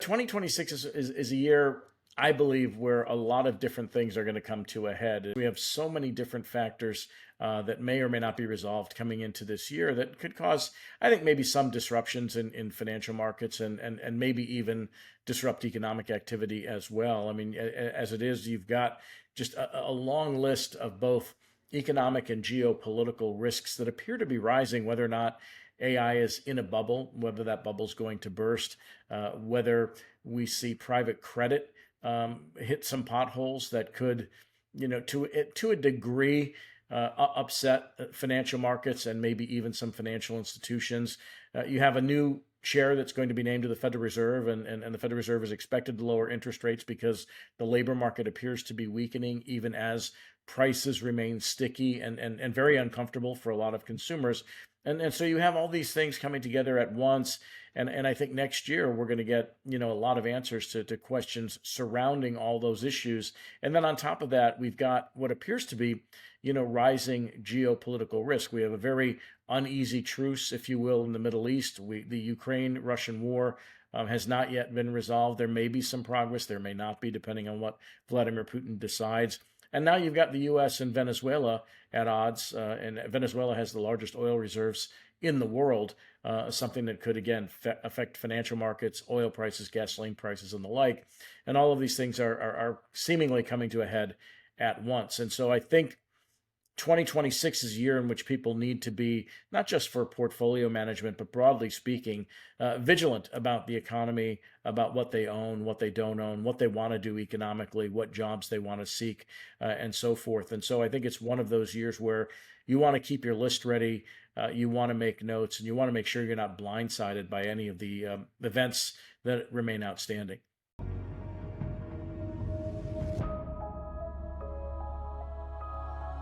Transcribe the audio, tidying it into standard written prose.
2026 is a year, I believe, where a lot of different things are going to come to a head. We have so many different factors that may or may not be resolved coming into this year that could cause, I think, maybe some disruptions in financial markets and maybe even disrupt economic activity as well. I mean, as it is, you've got just a long list of both economic and geopolitical risks that appear to be rising, whether or not AI is in a bubble, whether that bubble is going to burst, whether we see private credit hit some potholes that could, to a degree, upset financial markets and maybe even some financial institutions. You have a new chair that's going to be named to the Federal Reserve, and the Federal Reserve is expected to lower interest rates because the labor market appears to be weakening, even as prices remain sticky and very uncomfortable for a lot of consumers. And so you have all these things coming together at once. And I think next year we're going to get, a lot of answers to questions surrounding all those issues. And then on top of that, we've got what appears to be, rising geopolitical risk. We have a very uneasy truce, if you will, in the Middle East. The Ukraine-Russian war has not yet been resolved. There may be some progress. There may not be, depending on what Vladimir Putin decides. And now you've got the U.S. and Venezuela at odds, and Venezuela has the largest oil reserves in the world, something that could, again, affect financial markets, oil prices, gasoline prices, and the like. And all of these things are seemingly coming to a head at once. And so I think 2026 is a year in which people need to be, not just for portfolio management, but broadly speaking, vigilant about the economy, about what they own, what they don't own, what they want to do economically, what jobs they want to seek, and so forth. And so I think it's one of those years where you want to keep your list ready, you want to make notes, and you want to make sure you're not blindsided by any of the events that remain outstanding.